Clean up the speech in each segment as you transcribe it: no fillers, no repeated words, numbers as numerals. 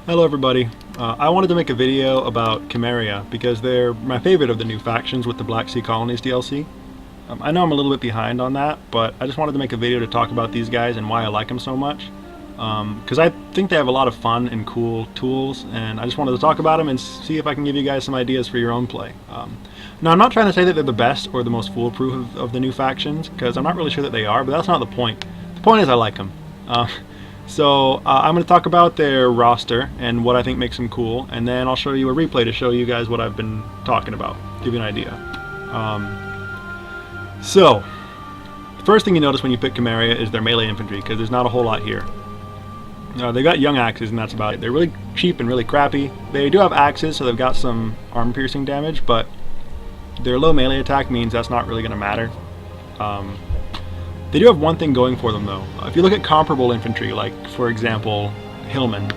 Hello everybody. I wanted to make a video about Cimmeria because they're my favorite of the new factions with the Black Sea Colonies DLC. I know I'm a little bit behind on that, but I just wanted to make a video to talk about these guys and why I like them so much. Because I think they have a lot of fun and cool tools, and I just wanted to talk about them and see if I can give you guys some ideas for your own play. Now, I'm not trying to say that they're the best or the most foolproof of the new factions, because I'm not really sure that they are, but that's not the point. The point is I like them. I'm going to talk about their roster and what I think makes them cool, and then I'll show you a replay to show you guys what I've been talking about, give you an idea. The first thing you notice when you pick Cimmeria is their melee infantry, because there's not a whole lot here. They've got young axes, and that's about it. They're really cheap and really crappy. They do have axes, so they've got some armor-piercing damage, but their low melee attack means that's not really going to matter. They do have one thing going for them, though. If you look at comparable infantry, like, for example, Hillmen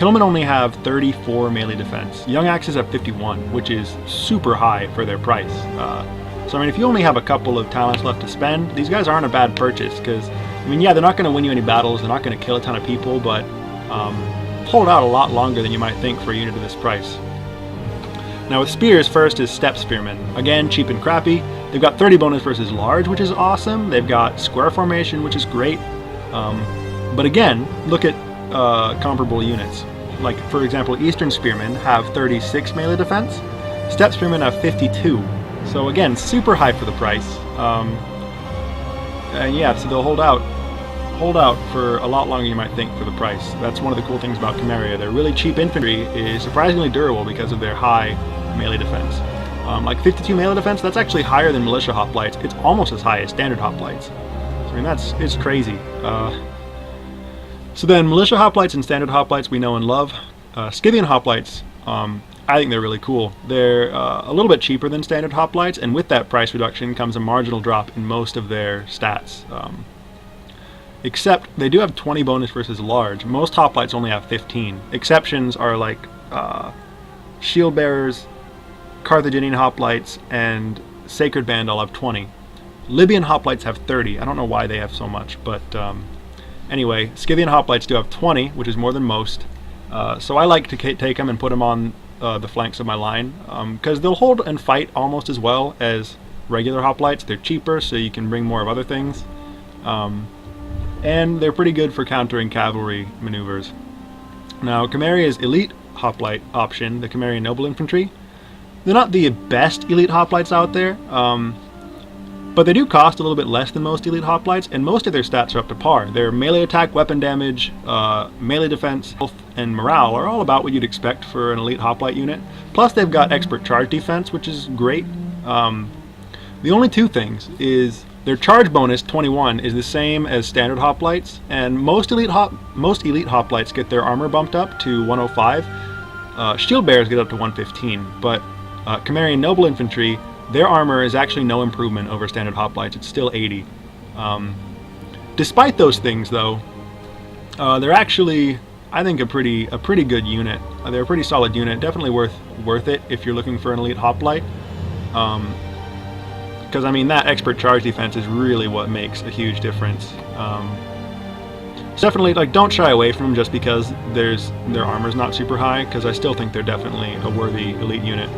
only have 34 melee defense. Young axes have 51, which is super high for their price. So, I mean, if you only have a couple of talents left to spend, these guys aren't a bad purchase, because, I mean, yeah, they're not going to win you any battles, they're not going to kill a ton of people, but hold out a lot longer than you might think for a unit of this price. Now with spears, first is Steppe Spearmen. Again, cheap and crappy. They've got 30 bonus versus large, which is awesome. They've got square formation, which is great. But again, look at comparable units. Like, for example, Eastern Spearmen have 36 melee defense. Steppe Spearmen have 52. So again, super high for the price. And yeah, so they'll hold out for a lot longer than you might think for the price. That's one of the cool things about Cimmeria. Their really cheap infantry is surprisingly durable because of their high melee defense. Like 52 melee defense, that's actually higher than militia hoplites. It's almost as high as standard hoplites. So, I mean, it's crazy. So then militia hoplites and standard hoplites we know and love. Scythian hoplites, I think they're really cool. They're a little bit cheaper than standard hoplites, and with that price reduction comes a marginal drop in most of their stats. Except they do have 20 bonus versus large. Most hoplites only have 15. Exceptions are like shield bearers, Carthaginian hoplites, and Sacred Band all have 20. Libyan hoplites have 30. I don't know why they have so much, but anyway, Scythian hoplites do have 20, which is more than most. So I like to take them and put them on the flanks of my line, because they'll hold and fight almost as well as regular hoplites. They're cheaper, so you can bring more of other things. And they're pretty good for countering cavalry maneuvers. Now, Cimmeria's elite hoplite option, the Cimmerian Noble Infantry, they're not the best elite hoplites out there, but they do cost a little bit less than most elite hoplites, and most of their stats are up to par. Their melee attack, weapon damage, melee defense, health, and morale are all about what you'd expect for an elite hoplite unit. Plus, they've got expert charge defense, which is great. The only two things is their charge bonus, 21, is the same as standard hoplites, and most elite hoplites get their armor bumped up to 105. Shield bearers get up to 115, but Cimmerian Noble Infantry, their armor is actually no improvement over standard hoplites. It's still 80. Despite those things, though, they're actually, I think, a pretty good unit. They're a pretty solid unit. Definitely worth it if you're looking for an elite hoplite. Because, I mean, that expert charge defense is really what makes a huge difference. So definitely, like, don't shy away from them just because their armor's not super high, because I still think they're definitely a worthy elite unit.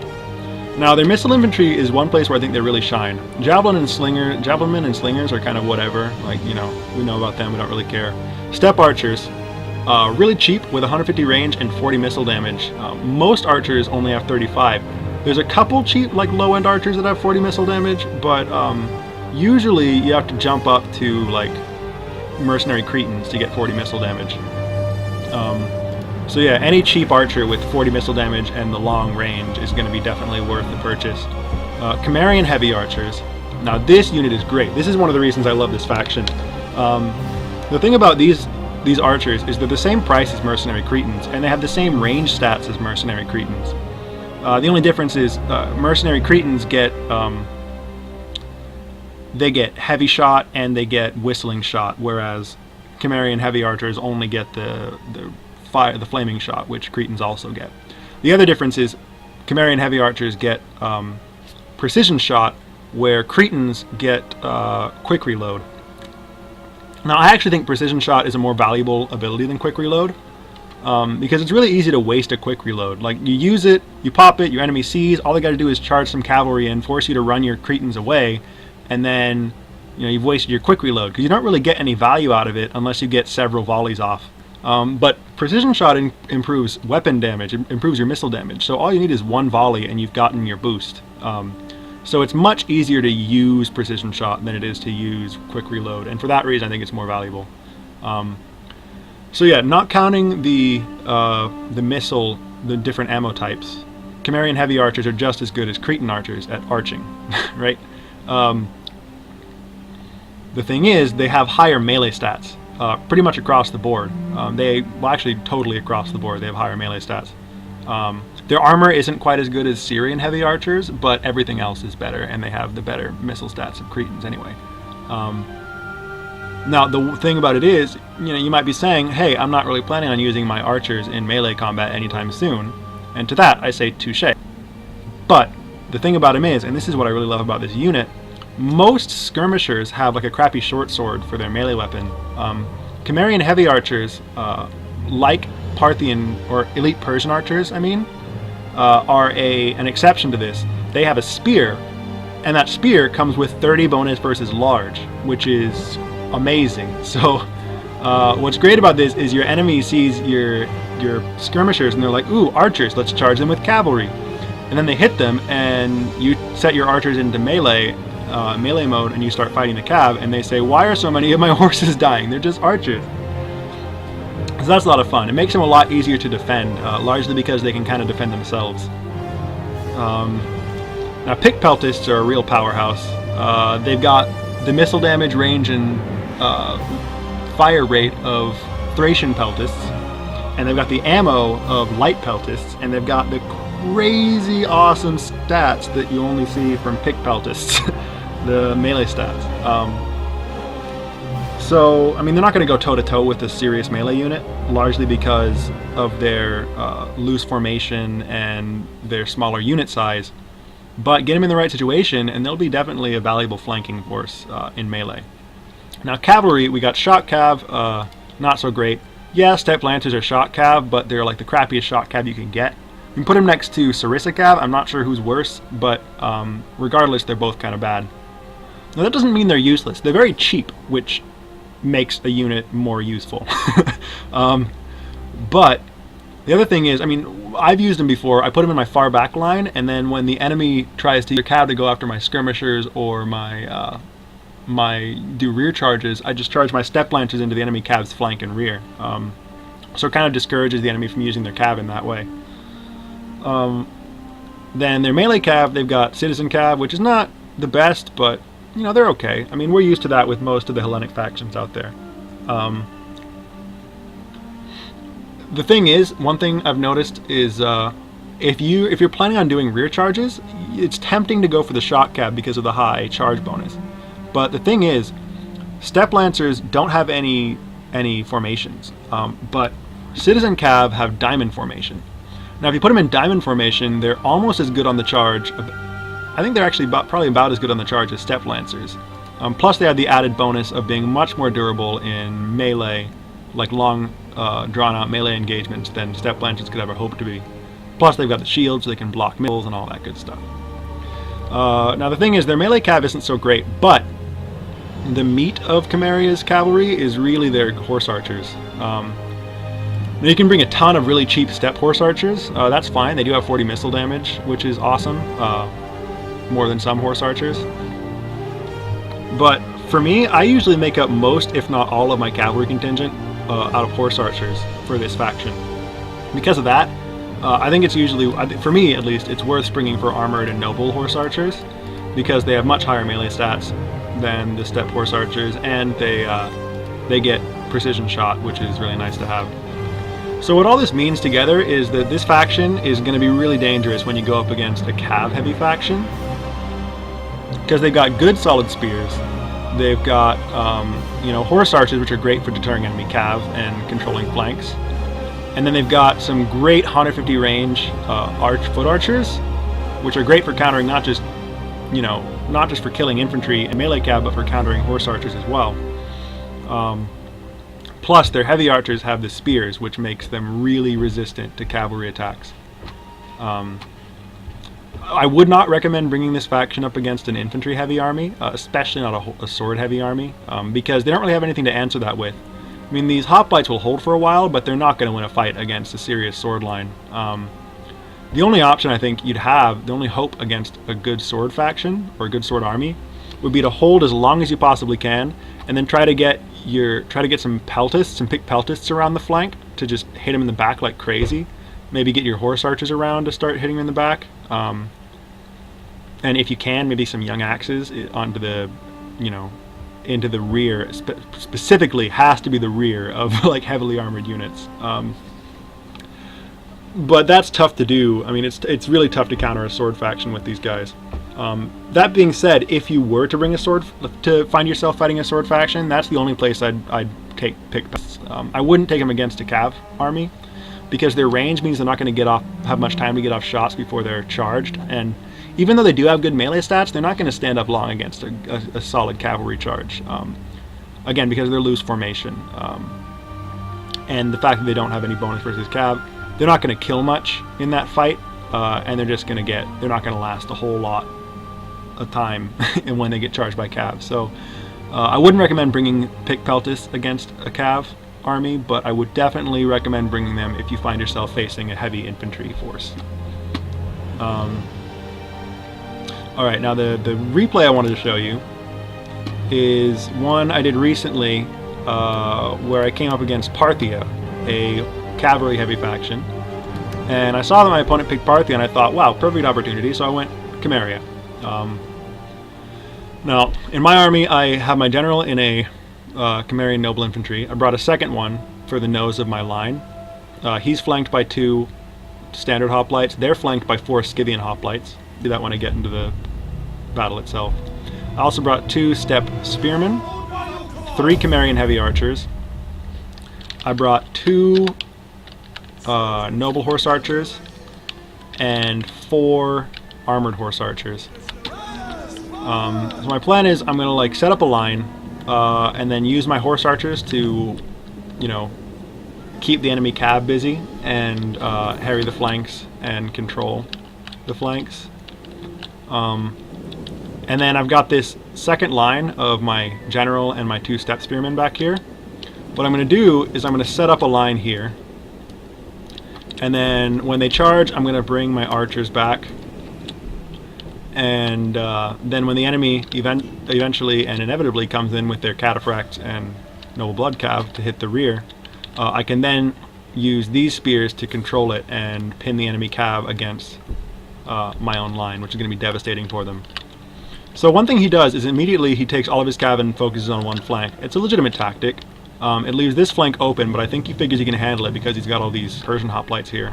Now, their missile infantry is one place where I think they really shine. Javelin and javelin and slingers are kind of whatever. Like, you know, we know about them, we don't really care. Steppe archers, really cheap with 150 range and 40 missile damage. Most archers only have 35. There's a couple cheap, like, low-end archers that have 40 missile damage, but usually you have to jump up to, like, mercenary Cretans to get 40 missile damage. So yeah, any cheap archer with 40 missile damage and the long range is going to be definitely worth the purchase. Cimmerian heavy archers. Now this unit is great. This is one of the reasons I love this faction. The thing about these archers is they're the same price as mercenary Cretans, and they have the same range stats as mercenary Cretans. The only difference is mercenary Cretans get heavy shot and they get whistling shot, whereas Cimmerian heavy archers only get the flaming shot, which Cretans also get. The other difference is Cimmerian heavy archers get precision shot, where Cretans get quick reload. Now, I actually think precision shot is a more valuable ability than quick reload. because it's really easy to waste a quick reload. Like, you use it, you pop it, your enemy sees, all they got to do is charge some cavalry and force you to run your Cretans away, and then you've wasted your quick reload, because you don't really get any value out of it unless you get several volleys off. But precision shot improves weapon damage, it improves your missile damage, so all you need is one volley and you've gotten your boost. So it's much easier to use precision shot than it is to use quick reload, and for that reason I think it's more valuable. So yeah, not counting the missile, the different ammo types, Cimmerian heavy archers are just as good as Cretan archers at arching, right? The thing is, they have higher melee stats, pretty much across the board. Well, actually totally across the board, they have higher melee stats. Their armor isn't quite as good as Syrian heavy archers, but everything else is better, and they have the better missile stats of Cretans anyway. Now, the thing about it is, you might be saying, hey, I'm not really planning on using my archers in melee combat anytime soon. And to that, I say touche. But the thing about him is, and this is what I really love about this unit, most skirmishers have like a crappy short sword for their melee weapon. Cimmerian heavy archers, like Parthian or elite Persian archers, are an exception to this. They have a spear, and that spear comes with 30 bonus versus large, which is amazing. So what's great about this is your enemy sees your skirmishers and they're like, ooh, archers, let's charge them with cavalry. And then they hit them and you set your archers into melee mode and you start fighting the cav, and they say, why are so many of my horses dying? They're just archers. So that's a lot of fun. It makes them a lot easier to defend, largely because they can kind of defend themselves. Now pick peltists are a real powerhouse. They've got the missile damage, range, and fire rate of Thracian peltists, and they've got the ammo of light peltists, and they've got the crazy awesome stats that you only see from pick peltists, the melee stats. So, they're not going to go toe-to-toe with a serious melee unit, largely because of their loose formation and their smaller unit size, but get them in the right situation and they'll be definitely a valuable flanking force in melee. Now cavalry, we got shot cav, not so great. Yeah, step lancers are shot cav, but they're like the crappiest shot cav you can get. You can put them next to Sarissa cav, I'm not sure who's worse, but regardless, they're both kind of bad. Now that doesn't mean they're useless. They're very cheap, which makes a unit more useful. But the other thing is, I've used them before. I put them in my far back line, and then when the enemy tries to use cav to go after my skirmishers or my do rear charges, I just charge my step lancers into the enemy cav's flank and rear. So it kind of discourages the enemy from using their cav in that way. Then their melee cav, they've got citizen cav, which is not the best, but they're okay. We're used to that with most of the Hellenic factions out there. The thing is, one thing I've noticed is if you're planning on doing rear charges, it's tempting to go for the shot cav because of the high charge bonus. But the thing is, step lancers don't have any formations, but citizen cav have diamond formation. Now, if you put them in diamond formation, they're almost as good on the charge. I think they're actually probably about as good on the charge as step lancers. Plus, they have the added bonus of being much more durable in melee, like long, drawn-out melee engagements than step lancers could ever hope to be. Plus, they've got the shields, so they can block missiles and all that good stuff. Now, the thing is, their melee cav isn't so great, but the meat of Cimmeria's cavalry is really their horse archers. Now you can bring a ton of really cheap step horse archers. That's fine. They do have 40 missile damage, which is awesome. More than some horse archers. But for me, I usually make up most, if not all, of my cavalry contingent out of horse archers for this faction. Because of that, I think it's usually, for me at least, it's worth springing for armored and noble horse archers, because they have much higher melee stats than the step horse archers, and they get precision shot, which is really nice to have. So what all this means together is that this faction is going to be really dangerous when you go up against a cav heavy faction, because they've got good solid spears. They've got horse archers, which are great for deterring enemy cav and controlling flanks, and then they've got some great 150 range foot archers, which are great for countering not just for killing infantry and melee cav, but for countering horse archers as well. Plus, their heavy archers have the spears, which makes them really resistant to cavalry attacks. I would not recommend bringing this faction up against an infantry heavy army, especially not a sword heavy army, because they don't really have anything to answer that with. I mean, these hoplites will hold for a while, but they're not going to win a fight against a serious sword line. The only option I think you'd have, the only hope against a good sword faction or a good sword army, would be to hold as long as you possibly can, and then try to get some peltists, some picked peltists around the flank to just hit them in the back like crazy. Maybe get your horse archers around to start hitting them in the back. And if you can, maybe some young axes onto the, into the rear. Specifically, has to be the rear of like heavily armored units. But that's tough to do. I mean, it's really tough to counter a sword faction with these guys. That being said, if you were to bring to find yourself fighting a sword faction, that's the only place I'd pick. I wouldn't take them against a cav army, because their range means they're not going to have much time to get off shots before they're charged, and even though they do have good melee stats, they're not going to stand up long against a solid cavalry charge. Again, because they're loose formation, and the fact that they don't have any bonus versus cav, they're not going to kill much in that fight, and they're not going to last a whole lot of time and when they get charged by cav. So I wouldn't recommend bringing pick peltists against a cav army, but I would definitely recommend bringing them if you find yourself facing a heavy infantry force. Alright, now the replay I wanted to show you is one I did recently where I came up against Parthia, a cavalry heavy faction, and I saw that my opponent picked Parthia and I thought, wow, perfect opportunity, so I went Cimmeria. Now, in my army I have my general in a Cimmerian noble infantry. I brought a second one for the nose of my line. He's flanked by 2 standard hoplites. They're flanked by 4 Scythian hoplites. Do that when I get into the battle itself. I also brought 2 steppe spearmen, 3 Cimmerian heavy archers. I brought 2 noble horse archers and 4 armored horse archers. So my plan is I'm gonna set up a line and then use my horse archers to, keep the enemy cav busy and harry the flanks and control the flanks. And then I've got this second line of my general and my 2 steppe spearmen back here. What I'm going to do is I'm going to set up a line here, and then when they charge I'm going to bring my archers back, and then when the enemy eventually and inevitably comes in with their cataphracts and noble blood cav to hit the rear, I can then use these spears to control it and pin the enemy cav against my own line, which is going to be devastating for them. So one thing he does is immediately he takes all of his cav and focuses on one flank. It's a legitimate tactic. It leaves this flank open, but I think he figures he can handle it because he's got all these Persian hoplites here.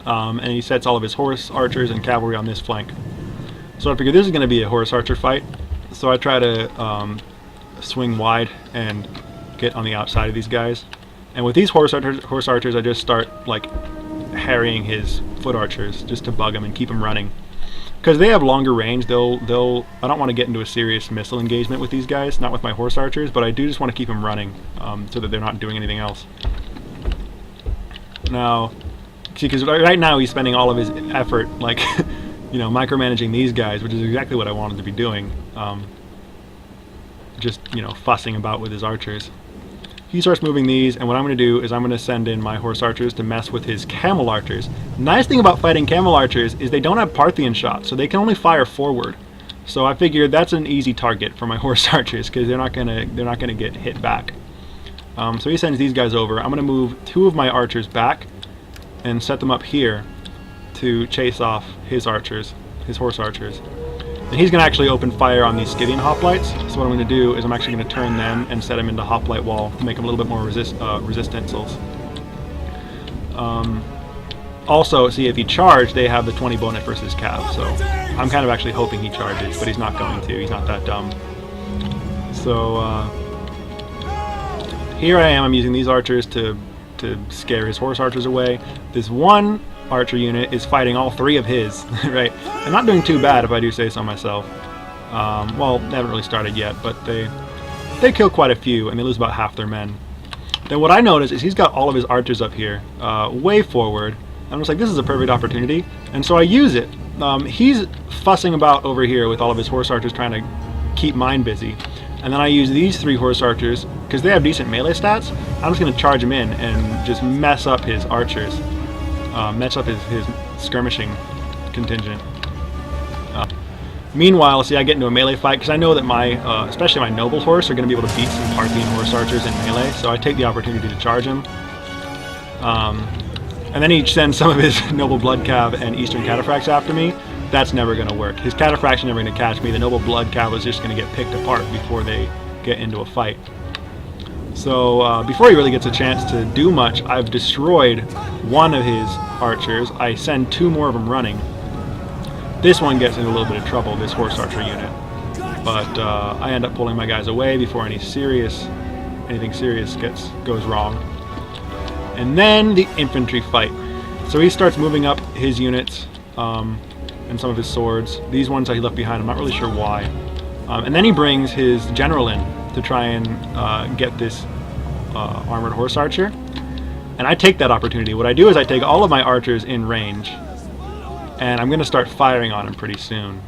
And he sets all of his horse archers and cavalry on this flank. So I figure this is going to be a horse archer fight. So I try to swing wide and get on the outside of these guys. And with these horse archers, I just start harrying his foot archers just to bug him and keep him running. Because they have longer range, I don't want to get into a serious missile engagement with these guys, not with my horse archers, but I do just want to keep them running so that they're not doing anything else. Now, see, because right now he's spending all of his effort, micromanaging these guys, which is exactly what I wanted to be doing. Just, fussing about with his archers. He starts moving these, and what I'm going to do is I'm going to send in my horse archers to mess with his camel archers. Nice thing about fighting camel archers is they don't have Parthian shots, so they can only fire forward. So I figured that's an easy target for my horse archers because they're not gonna get hit back. So he sends these guys over. I'm going to move 2 of my archers back and set them up here to chase off his archers, his horse archers. And he's going to actually open fire on these Scythian hoplites. So what I'm going to do is I'm actually going to turn them and set them into hoplite wall to make them a little bit more resistentials. Also, see, if he charged, they have the 20 bonus versus cav. So I'm kind of actually hoping he charges, but he's not going to. He's not that dumb. So here I am. I'm using these archers to scare his horse archers away. This one archer unit is fighting all 3 of his, right? I'm not doing too bad if I do say so myself. Well, they haven't really started yet, but they kill quite a few and they lose about half their men. Then what I notice is he's got all of his archers up here, way forward. I'm just like, this is a perfect opportunity, and so I use it. He's fussing about over here with all of his horse archers trying to keep mine busy. And then I use these 3 horse archers, because they have decent melee stats. I'm just going to charge him in and just mess up his archers. Mess up his skirmishing contingent. Meanwhile, see, I get into a melee fight, because I know that my, especially my noble horse, are going to be able to beat some Parthian horse archers in melee, so I take the opportunity to charge him. And then he sends some of his noble blood cav and eastern cataphracts after me. That's never going to work. His cataphracts are never going to catch me. The noble blood cav is just going to get picked apart before they get into a fight. So before he really gets a chance to do much, I've destroyed one of his archers. I send 2 more of them running. This one gets in a little bit of trouble, this horse archer unit. But I end up pulling my guys away before anything serious goes wrong. And then the infantry fight. So he starts moving up his units and some of his swords. These ones that he left behind, I'm not really sure why. And then he brings his general in to try and get this armored horse archer. And I take that opportunity. What I do is I take all of my archers in range, and I'm going to start firing on him pretty soon.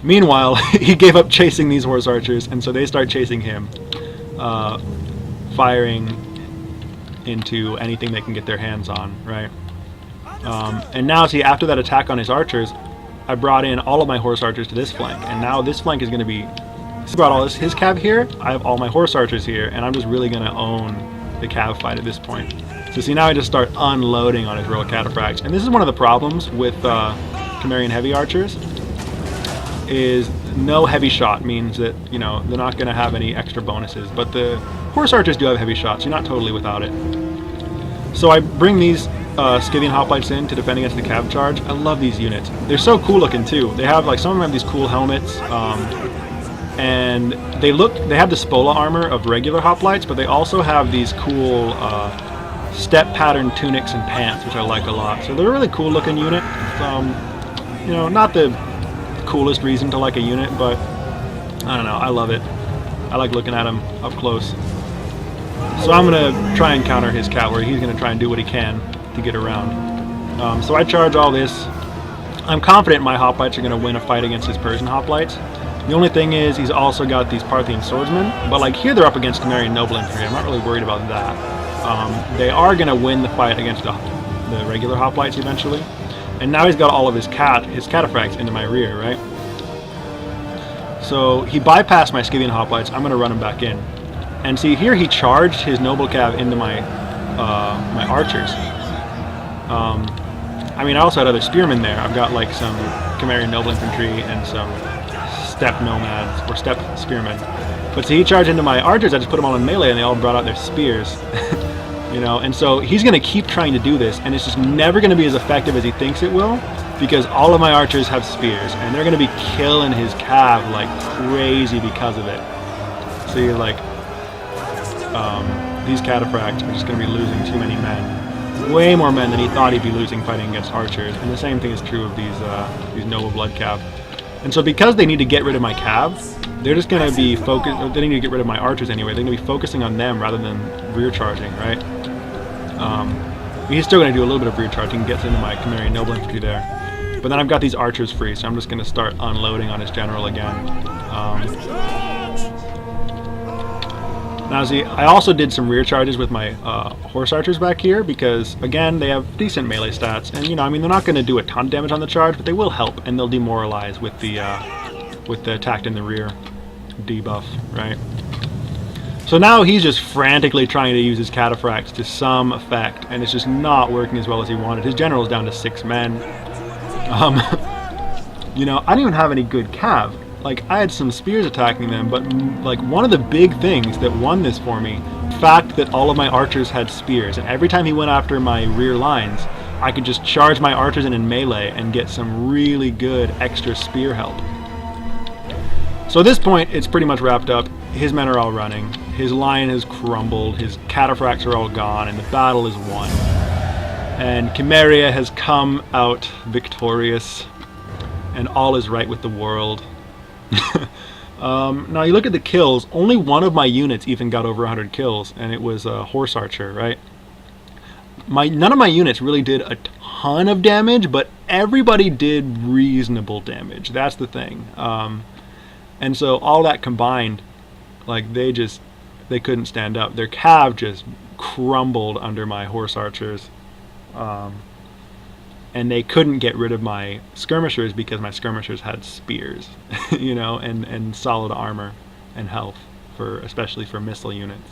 Meanwhile, he gave up chasing these horse archers, and so they start chasing him, firing into anything they can get their hands on, right? And now, see, after that attack on his archers, I brought in all of my horse archers to this flank, and now this flank is going to be... He brought all his cav here, I have all my horse archers here, and I'm just really going to own the cav fight at this point. So see, now I just start unloading on his royal cataphracts, and this is one of the problems with Cimmerian heavy archers, is no heavy shot means that, you know, they're not going to have any extra bonuses, but the horse archers do have heavy shots, you're not totally without it. So I bring these Scythian hoplites in to defend against the cav charge. I love these units. They're so cool looking too. They have, like, some of them have these cool helmets, and they have the spola armor of regular hoplites, but they also have these cool step pattern tunics and pants, which I like a lot. So they're a really cool looking unit. You know, not the coolest reason to like a unit, but I don't know, I love it. I like looking at him up close. So I'm going to try and counter his cavalry. He's going to try and do what he can to get around. So I charge all this. I'm confident my hoplites are going to win a fight against his Persian hoplites. The only thing is, he's also got these Parthian swordsmen, but like here they're up against Cimmerian noble infantry. I'm not really worried about that. They are going to win the fight against the regular hoplites eventually. And now he's got all of his cataphracts into my rear, right? So he bypassed my Scythian hoplites. I'm going to run him back in. And see, here he charged his noble cav into my my archers. I mean, I also had other spearmen there. I've got like some Cimmerian noble infantry and some steppe nomads or steppe spearmen. But see, he charged into my archers. I just put them all in melee, and they all brought out their spears. You know, and so he's going to keep trying to do this, and it's just never going to be as effective as he thinks it will, because all of my archers have spears, and they're going to be killing his cav like crazy because of it. See, like, these cataphracts are just going to be losing too many men. Way more men than he thought he'd be losing fighting against archers, and the same thing is true of these noble blood cav. And so because they need to get rid of my cav, they're just going to be focused, they need to get rid of my archers anyway, they're going to be focusing on them rather than rear charging, right? He's still going to do a little bit of rear charging, gets into my Cimmerian noble infantry there. But then I've got these archers free, so I'm just going to start unloading on his general again. Now see, I also did some rear charges with my horse archers back here because, again, they have decent melee stats. And, you know, I mean, they're not going to do a ton of damage on the charge, but they will help, and they'll demoralize with the attacked in the rear debuff, right? So now he's just frantically trying to use his cataphracts to some effect, and it's just not working as well as he wanted. His general's down to 6 men. You know, I didn't even have any good cav. Like, I had some spears attacking them, but like one of the big things that won this for me, the fact that all of my archers had spears, and every time he went after my rear lines, I could just charge my archers in melee and get some really good extra spear help. So at this point, it's pretty much wrapped up. His men are all running. His line has crumbled. His cataphracts are all gone, and the battle is won. And Cimmeria has come out victorious, and all is right with the world. Now you look at the kills, only one of my units even got over 100 kills, and it was a horse archer, right? None of my units really did a ton of damage, but everybody did reasonable damage. That's the thing. And so all that combined, like they couldn't stand up. Their cav just crumbled under my horse archers. And they couldn't get rid of my skirmishers because my skirmishers had spears, you know, and solid armor and health, especially for missile units.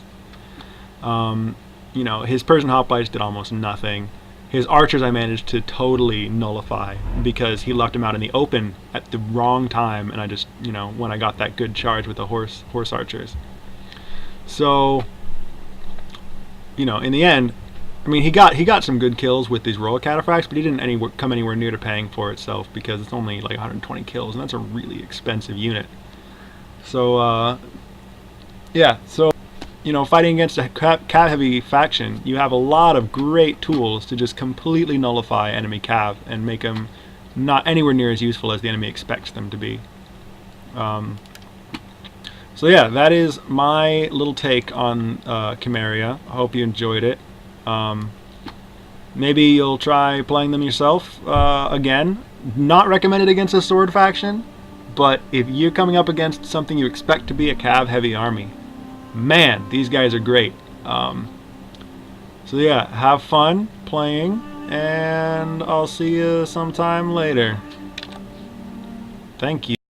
You know, his Persian hoplites did almost nothing. His archers I managed to totally nullify because he left them out in the open at the wrong time, and I just, you know, when I got that good charge with the horse archers. So, you know, in the end, I mean, he got some good kills with these royal cataphracts, but he didn't come anywhere near to paying for itself because it's only like 120 kills, and that's a really expensive unit. So, yeah, so, you know, fighting against a cav heavy faction, you have a lot of great tools to just completely nullify enemy cav and make them not anywhere near as useful as the enemy expects them to be. So yeah, that is my little take on Cimmeria. I hope you enjoyed it. Maybe you'll try playing them yourself again. Not recommended against a sword faction, but if you're coming up against something you expect to be a cav heavy army, man, these guys are great. So yeah, have fun playing, and I'll see you sometime later. Thank you.